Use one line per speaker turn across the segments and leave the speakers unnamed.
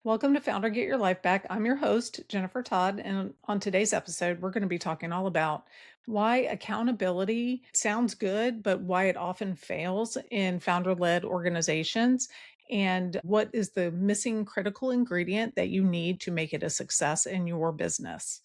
Welcome to Founder Get Your Life Back. I'm your host, Jennifer Todd. And on today's episode, we're going to be talking all about why accountability sounds good, but why it often fails in founder led organizations, and what is the missing critical ingredient that you need to make it a success in your business.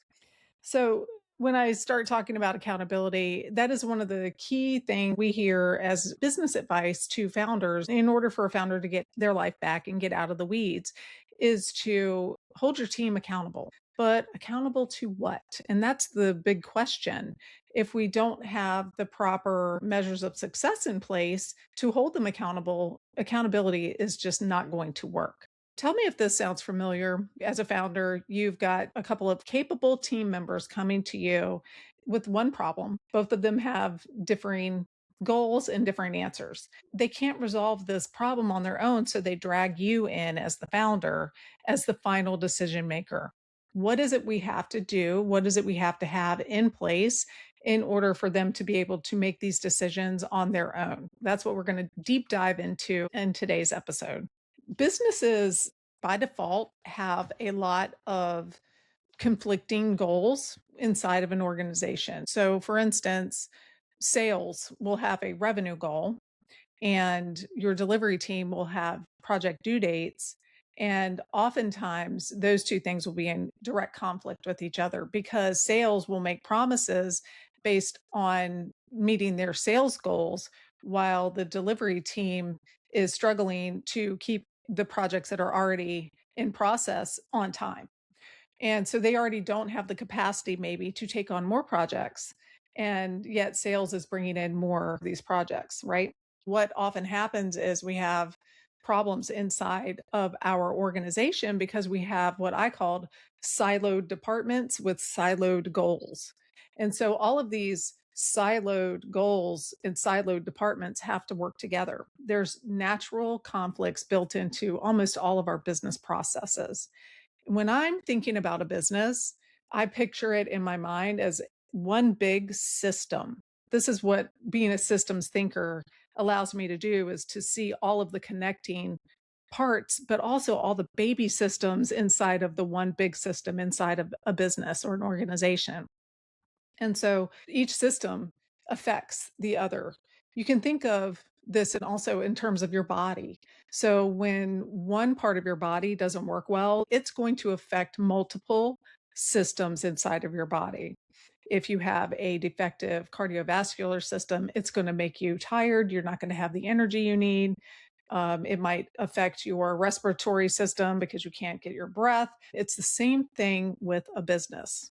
So, when I start talking about accountability, that is one of the key things we hear as business advice to founders in order for a founder to get their life back and get out of the weeds is to hold your team accountable. But accountable to what? And that's the big question. If we don't have the proper measures of success in place to hold them accountable, accountability is just not going to work. Tell me if this sounds familiar. As a founder, you've got a couple of capable team members coming to you with one problem. Both of them have differing goals and different answers. They can't resolve this problem on their own, so they drag you in as the founder, as the final decision maker. What is it we have to do? What is it we have to have in place in order for them to be able to make these decisions on their own? That's what we're going to deep dive into in today's episode. Businesses by default have a lot of conflicting goals inside of an organization. So, for instance, sales will have a revenue goal, and your delivery team will have project due dates. And oftentimes, those two things will be in direct conflict with each other because sales will make promises based on meeting their sales goals, while the delivery team is struggling to keep the projects that are already in process on time. And so they already don't have the capacity maybe to take on more projects. And yet sales is bringing in more of these projects, right? What often happens is we have problems inside of our organization because we have what I called siloed departments with siloed goals. And so all of these siloed goals and siloed departments have to work together. There's natural conflicts built into almost all of our business processes. When I'm thinking about a business, I picture it in my mind as one big system. This is what being a systems thinker allows me to do, is to see all of the connecting parts, but also all the baby systems inside of the one big system inside of a business or an organization. And so each system affects the other. You can think of this and also in terms of your body. So when one part of your body doesn't work well, it's going to affect multiple systems inside of your body. If you have a defective cardiovascular system, it's going to make you tired. You're not going to have the energy you need. It might affect your respiratory system because you can't get your breath. It's the same thing with a business.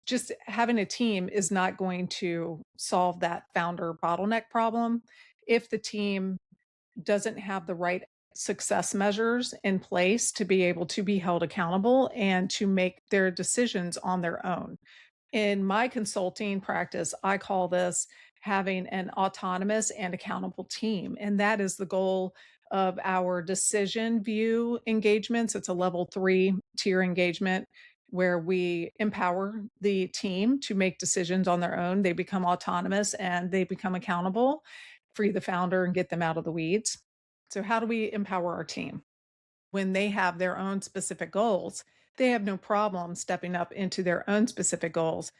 Just having a team is not going to solve that founder bottleneck problem if the team doesn't have the right success measures in place to be able to be held accountable and to make their decisions on their own. In my consulting practice, I call this having an autonomous and accountable team. And that is the goal of our decision view engagements. It's a level 3 tier engagement where we empower the team to make decisions on their own. They become autonomous and they become accountable, free the founder and get them out of the weeds. So, how do we empower our team? When they have their own specific goals, they have no problem stepping up into their own specific goals.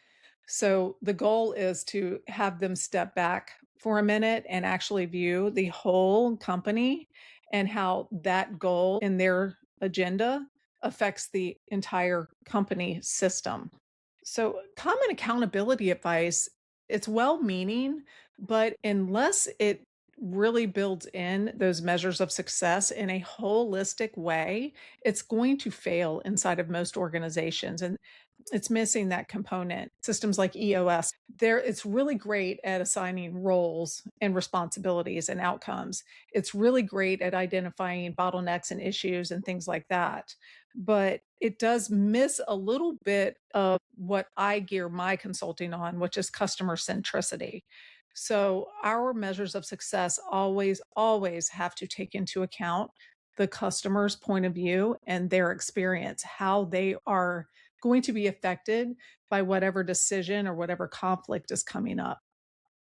So the goal is to have them step back for a minute and actually view the whole company and how that goal in their agenda affects the entire company system. So common accountability advice, it's well meaning, but unless it really builds in those measures of success in a holistic way, it's going to fail inside of most organizations. And it's missing that component. Systems like EOS, it's really great at assigning roles and responsibilities and outcomes. It's really great at identifying bottlenecks and issues and things like that. But it does miss a little bit of what I gear my consulting on, which is customer centricity. So our measures of success always have to take into account the customer's point of view and their experience, how they are going to be affected by whatever decision or whatever conflict is coming up.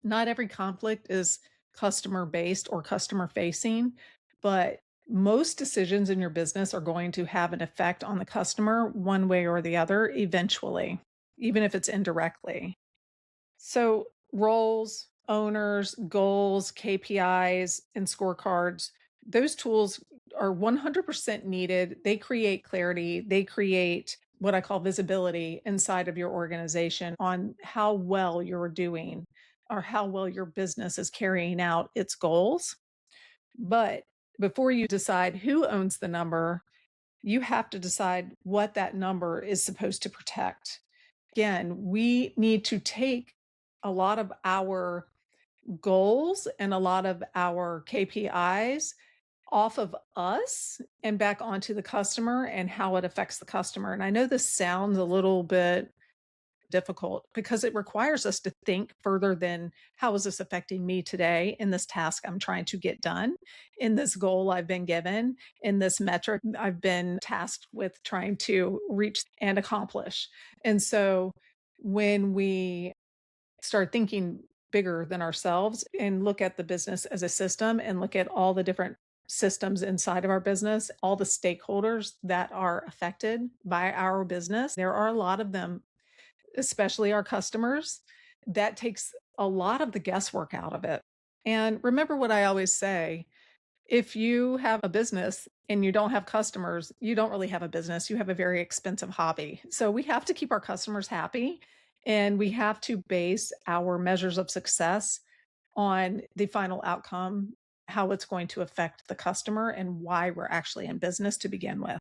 Not every conflict is customer based or customer facing, but Most decisions in your business are going to have an effect on the customer one way or the other eventually, even if it's indirectly. So, roles, owners, goals, KPIs, and scorecards, those tools are 100% needed. They create clarity, they create what I call visibility inside of your organization on how well you're doing or how well your business is carrying out its goals. But before you decide who owns the number, you have to decide what that number is supposed to protect. Again, we need to take a lot of our goals and a lot of our KPIs off of us and back onto the customer and how it affects the customer. And I know this sounds a little bit difficult because it requires us to think further than how is this affecting me today in this task I'm trying to get done, in this goal I've been given, in this metric I've been tasked with trying to reach and accomplish. And so when we start thinking bigger than ourselves and look at the business as a system and look at all the different systems inside of our business, all the stakeholders that are affected by our business, there are a lot of them, especially our customers. That takes a lot of the guesswork out of it. And remember what I always say, if you have a business and you don't have customers, you don't really have a business. You have a very expensive hobby. So we have to keep our customers happy and we have to base our measures of success on the final outcome, how it's going to affect the customer and why we're actually in business to begin with.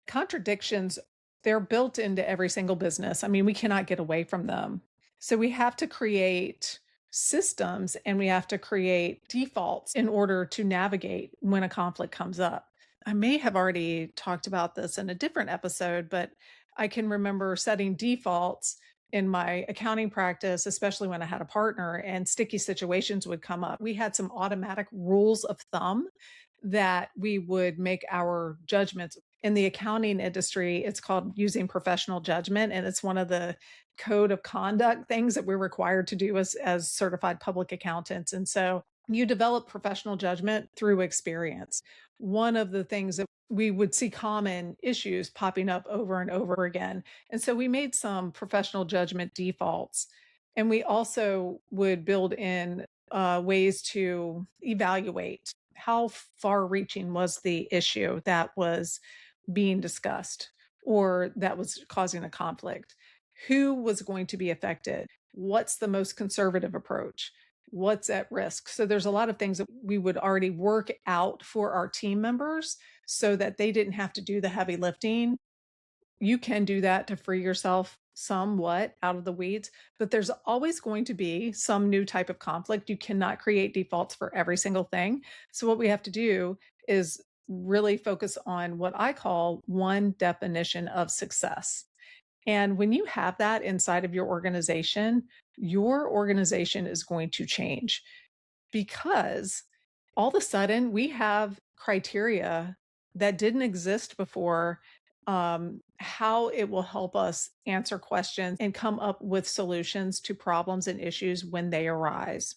Contradictions, they're built into every single business. I mean, we cannot get away from them. So we have to create systems and we have to create defaults in order to navigate when a conflict comes up. I may have already talked about this in a different episode, but I can remember setting defaults in my accounting practice, especially when I had a partner and sticky situations would come up. We had some automatic rules of thumb that we would make our judgments. In the accounting industry, it's called using professional judgment, and it's one of the code of conduct things that we're required to do as certified public accountants. And so you develop professional judgment through experience. One of the things that we would see common issues popping up over and over again. And so we made some professional judgment defaults. And we also would build in ways to evaluate how far reaching was the issue that was being discussed or that was causing a conflict. Who was going to be affected? What's the most conservative approach? What's at risk? So there's a lot of things that we would already work out for our team members so that they didn't have to do the heavy lifting. You can do that to free yourself somewhat out of the weeds, but there's always going to be some new type of conflict. You cannot create defaults for every single thing. So, what we have to do is really focus on what I call one definition of success. And when you have that inside of your organization is going to change because all of a sudden we have criteria that didn't exist before, how it will help us answer questions and come up with solutions to problems and issues when they arise.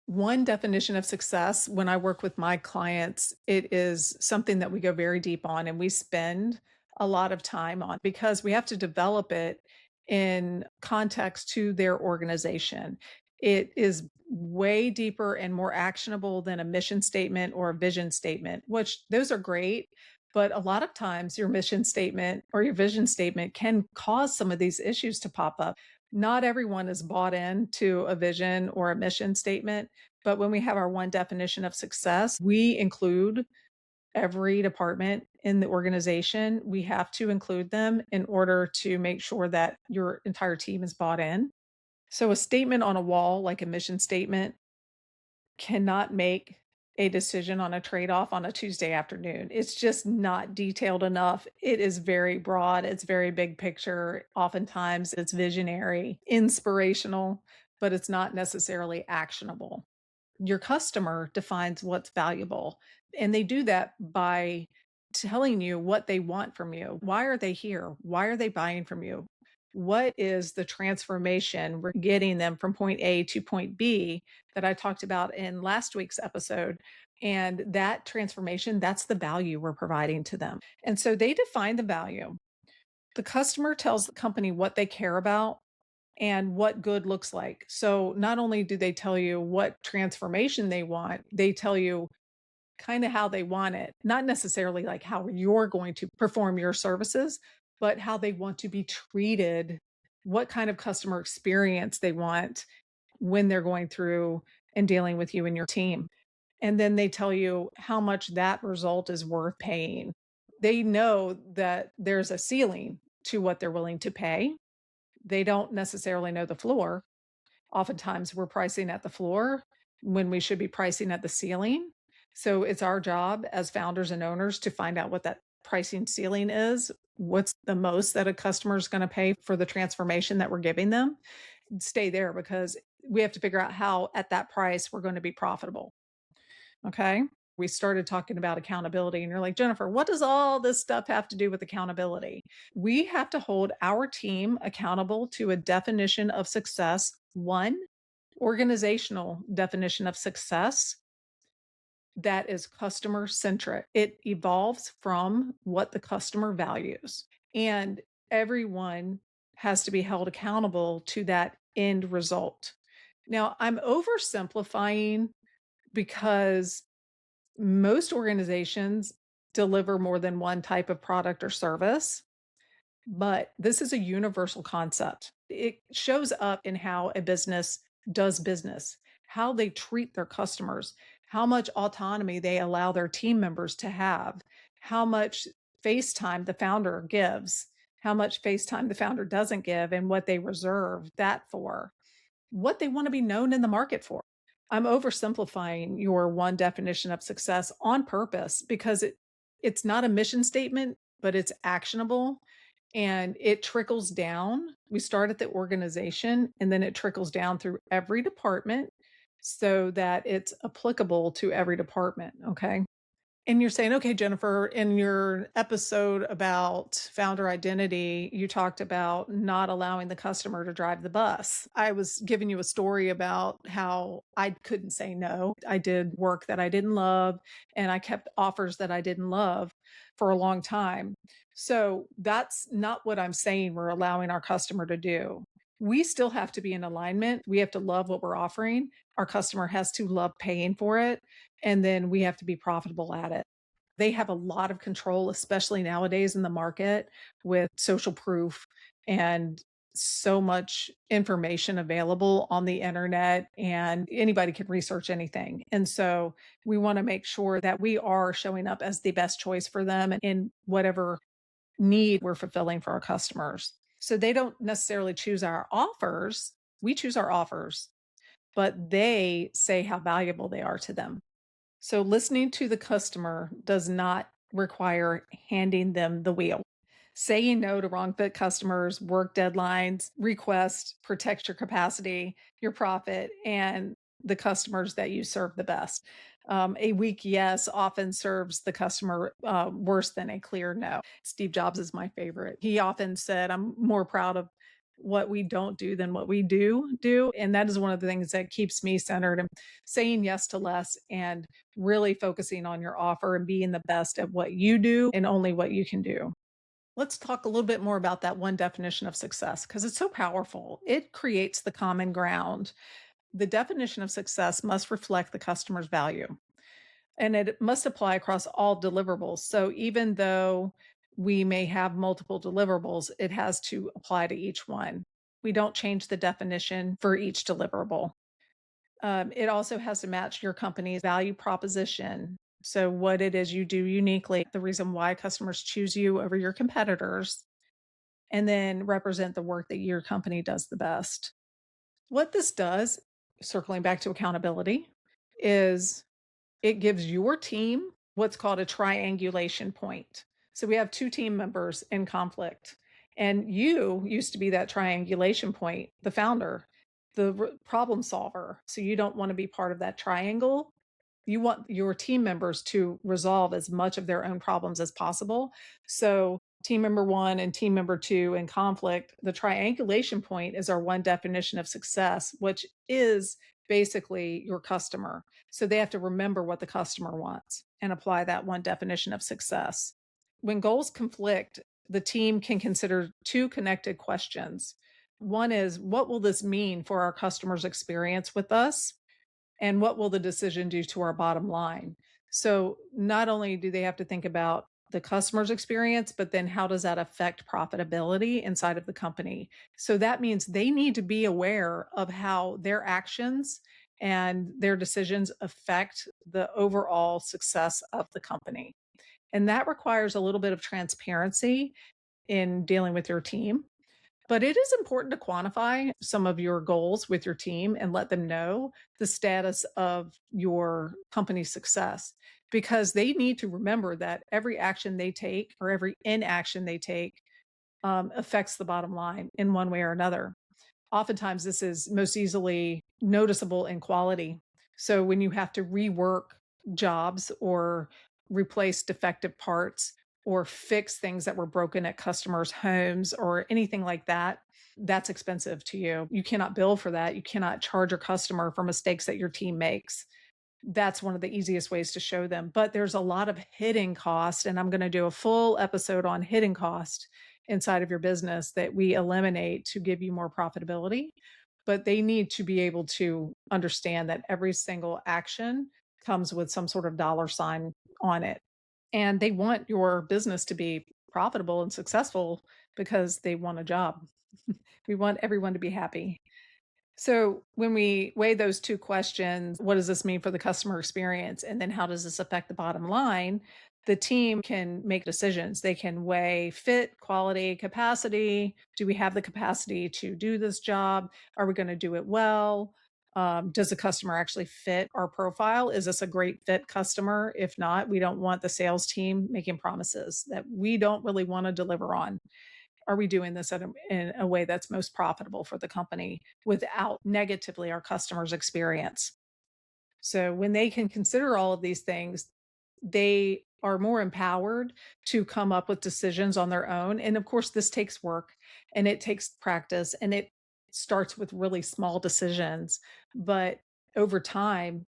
One definition of success when I work with my clients, it is something that we go very deep on and we spend a lot of time on because we have to develop it in context to their organization. It is way deeper and more actionable than a mission statement or a vision statement, which those are great. But a lot of times, your mission statement or your vision statement can cause some of these issues to pop up. Not everyone is bought into a vision or a mission statement. But when we have our one definition of success, we include every department in the organization. We have to include them in order to make sure that your entire team is bought in. So, a statement on a wall, like a mission statement, cannot make a decision on a trade off on a Tuesday afternoon. It's just not detailed enough. It is very broad, it's very big picture. Oftentimes, it's visionary, inspirational, but it's not necessarily actionable. Your customer defines what's valuable. And they do that by telling you what they want from you. Why are they here? Why are they buying from you? What is the transformation we're getting them from point A to point B that I talked about in last week's episode? And that transformation, that's the value we're providing to them. And so they define the value. The customer tells the company what they care about and what good looks like. So not only do they tell you what transformation they want, they tell you kind of how they want it, not necessarily like how you're going to perform your services, but how they want to be treated, what kind of customer experience they want when they're going through and dealing with you and your team. And then they tell you how much that result is worth paying. They know that there's a ceiling to what they're willing to pay. They don't necessarily know the floor. Oftentimes we're pricing at the floor when we should be pricing at the ceiling. So it's our job as founders and owners to find out what that pricing ceiling is. What's the most that a customer is going to pay for the transformation that we're giving them? Stay there because we have to figure out how at that price we're going to be profitable. Okay. We started talking about accountability, and you're like, Jennifer, what does all this stuff have to do with accountability? We have to hold our team accountable to a definition of success. One, organizational definition of success that is customer centric. It evolves from what the customer values, and everyone has to be held accountable to that end result. Now, I'm oversimplifying because most organizations deliver more than one type of product or service, but this is a universal concept. It shows up in how a business does business, how they treat their customers, how much autonomy they allow their team members to have, how much face time the founder gives, how much face time the founder doesn't give, and what they reserve that for, what they want to be known in the market for. I'm oversimplifying your one definition of success on purpose because it's not a mission statement, but it's actionable and it trickles down. We start at the organization and then it trickles down through every department so that it's applicable to every department. Okay. And you're saying, okay, Jennifer, in your episode about founder identity, you talked about not allowing the customer to drive the bus. I was giving you a story about how I couldn't say no. I did work that I didn't love, and I kept offers that I didn't love for a long time. So that's not what I'm saying we're allowing our customer to do. We still have to be in alignment. We have to love what we're offering. Our customer has to love paying for it, and then we have to be profitable at it. They have a lot of control, especially nowadays in the market with social proof and so much information available on the internet, and anybody can research anything. And so we want to make sure that we are showing up as the best choice for them in whatever need we're fulfilling for our customers. So they don't necessarily choose our offers. We choose our offers, but they say how valuable they are to them. So listening to the customer does not require handing them the wheel. Saying no to wrong fit customers, work deadlines, requests protects your capacity, your profit, and the customers that you serve the best. A weak yes often serves the customer worse than a clear no. Steve Jobs is my favorite. He often said, I'm more proud of what we don't do than what we do. And that is one of the things that keeps me centered and saying yes to less and really focusing on your offer and being the best at what you do and only what you can do. Let's talk a little bit more about that one definition of success because it's so powerful. It creates the common ground. The definition of success must reflect the customer's value, and it must apply across all deliverables. So even though we may have multiple deliverables, it has to apply to each one. We don't change the definition for each deliverable. It also has to match your company's value proposition. So, what it is you do uniquely, the reason why customers choose you over your competitors, and then represent the work that your company does the best. What this does, circling back to accountability, is it gives your team what's called a triangulation point. So we have two team members in conflict, and you used to be that triangulation point, the founder, the problem solver. So you don't want to be part of that triangle. You want your team members to resolve as much of their own problems as possible. So team member one and team member two in conflict, the triangulation point is our one definition of success, which is basically your customer. So they have to remember what the customer wants and apply that one definition of success. When goals conflict, the team can consider two connected questions. One is, what will this mean for our customers' experience with us? And what will the decision do to our bottom line? So not only do they have to think about the customer's experience, but then how does that affect profitability inside of the company? So that means they need to be aware of how their actions and their decisions affect the overall success of the company. And that requires a little bit of transparency in dealing with your team. But it is important to quantify some of your goals with your team and let them know the status of your company's success, because they need to remember that every action they take or every inaction they take affects the bottom line in one way or another. Oftentimes, this is most easily noticeable in quality. So when you have to rework jobs or replace defective parts or fix things that were broken at customers' homes or anything like that, that's expensive to you. You cannot bill for that. You cannot charge your customer for mistakes that your team makes. That's one of the easiest ways to show them. But there's a lot of hidden cost, and I'm going to do a full episode on hidden cost inside of your business that we eliminate to give you more profitability. But they need to be able to understand that every single action comes with some sort of dollar sign on it. And they want your business to be profitable and successful because they want a job. We want everyone to be happy. So when we weigh those two questions, what does this mean for the customer experience? And then how does this affect the bottom line? The team can make decisions. They can weigh fit, quality, capacity. Do we have the capacity to do this job? Are we going to do it well? Does the customer actually fit our profile? Is this a great fit customer? If not, we don't want the sales team making promises that we don't really want to deliver on. Are we doing this in a way that's most profitable for the company without negatively our customers' experience? So when they can consider all of these things, they are more empowered to come up with decisions on their own. And of course, this takes work and it takes practice and it starts with really small decisions. But over time,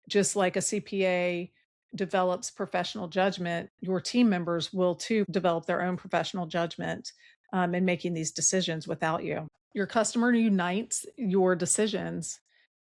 just like a CPA develops professional judgment, your team members will too develop their own professional judgment in making these decisions without you. Your customer unites your decisions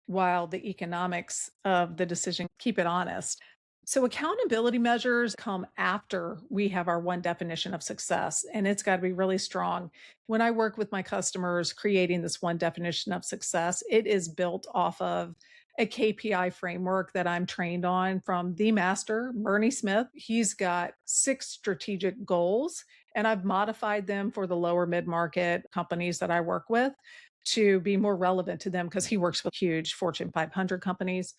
while the economics of the decision keep it honest. So, accountability measures come after we have our one definition of success, and it's got to be really strong. When I work with my customers creating this one definition of success, it is built off of a KPI framework that I'm trained on from the master, Bernie Smith. He's got 6 strategic goals, and I've modified them for the lower mid market companies that I work with to be more relevant to them because he works with huge Fortune 500 companies.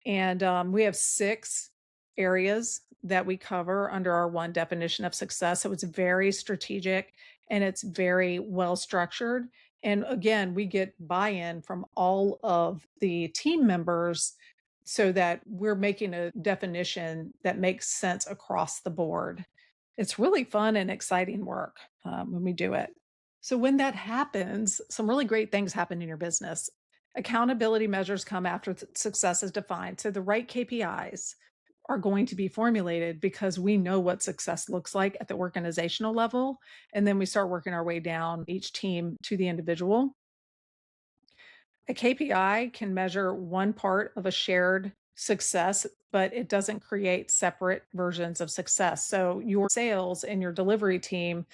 And we have 6 areas that we cover under our one definition of success. So it's very strategic and it's very well structured. And again, we get buy in from all of the team members so that we're making a definition that makes sense across the board. It's really fun and exciting work when we do it. So, when that happens, some really great things happen in your business. Accountability measures come after success is defined. So, the right KPIs are going to be formulated because we know what success looks like at the organizational level. And then we start working our way down each team to the individual. A KPI can measure one part of a shared success, but it doesn't create separate versions of success. So, your sales and your delivery team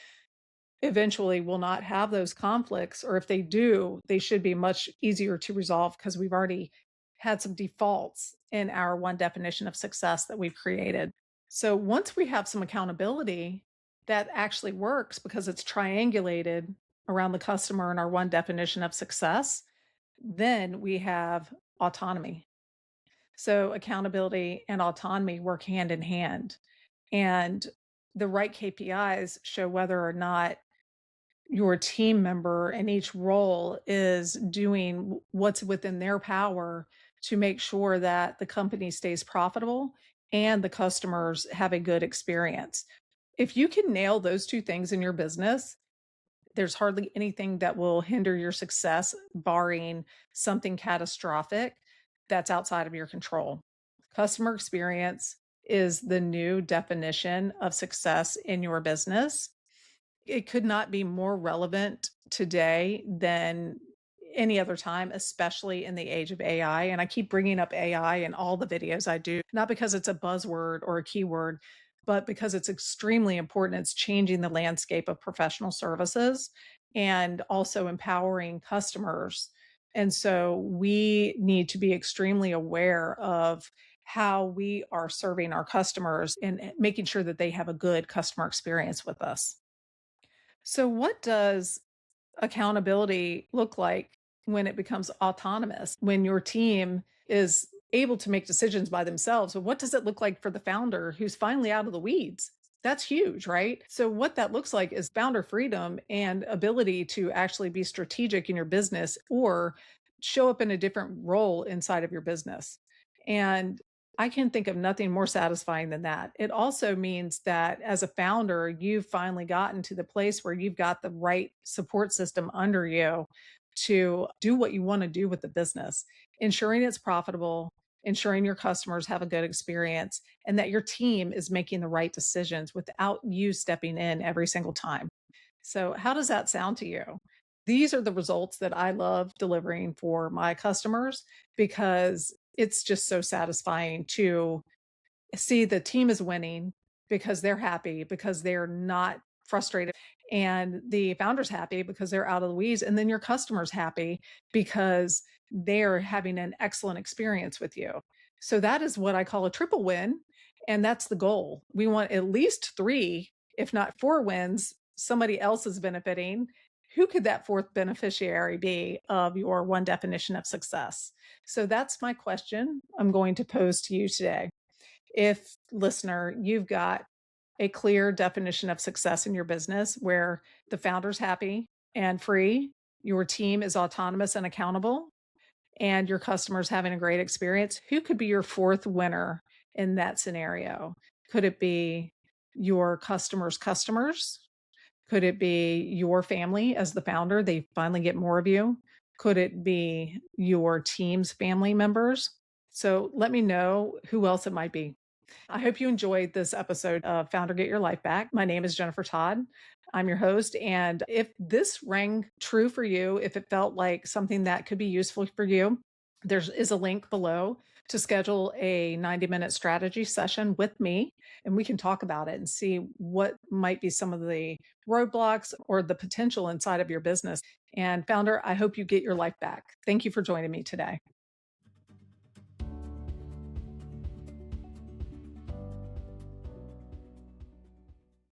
eventually will not have those conflicts, or if they do, they should be much easier to resolve because we've already had some defaults in our one definition of success that we've created. So once we have some accountability, that actually works because it's triangulated around the customer and our one definition of success, then we have autonomy. So accountability and autonomy work hand in hand. And the right KPIs show whether or not your team member in each role is doing what's within their power to make sure that the company stays profitable and the customers have a good experience. If you can nail those two things in your business, there's hardly anything that will hinder your success, barring something catastrophic that's outside of your control. Customer experience is the new definition of success in your business. It could not be more relevant today than any other time, especially in the age of AI. And I keep bringing up AI in all the videos I do, not because it's a buzzword or a keyword, but because it's extremely important. It's changing the landscape of professional services and also empowering customers. And so we need to be extremely aware of how we are serving our customers and making sure that they have a good customer experience with us. So, what does accountability look like when it becomes autonomous? When your team is able to make decisions by themselves? So what does it look like for the founder who's finally out of the weeds? That's huge, right? So, what that looks like is founder freedom and ability to actually be strategic in your business or show up in a different role inside of your business. And I can think of nothing more satisfying than that. It also means that as a founder, you've finally gotten to the place where you've got the right support system under you to do what you want to do with the business, ensuring it's profitable, ensuring your customers have a good experience, and that your team is making the right decisions without you stepping in every single time. So, how does that sound to you? These are the results that I love delivering for my customers because it's just so satisfying to see the team is winning because they're happy, because they're not frustrated, and the founder's happy because they're out of the weeds, and then your customer's happy because they're having an excellent experience with you. So that is what I call a triple win, and that's the goal. We want at least 3, if not 4 wins. Somebody else is benefiting. Who could that fourth beneficiary be of your one definition of success? So that's my question I'm going to pose to you today. If, listener, you've got a clear definition of success in your business where the founder's happy and free, your team is autonomous and accountable, and your customers having a great experience, who could be your fourth winner in that scenario? Could it be your customers' customers? Could it be your family as the founder? They finally get more of you. Could it be your team's family members? So let me know who else it might be. I hope you enjoyed this episode of Founder Get Your Life Back. My name is Jennifer Todd. I'm your host. And if this rang true for you, if it felt like something that could be useful for you, there is a link below to schedule a 90-minute strategy session with me, and we can talk about it and see what might be some of the roadblocks or the potential inside of your business. And founder, I hope you get your life back. Thank you for joining me today.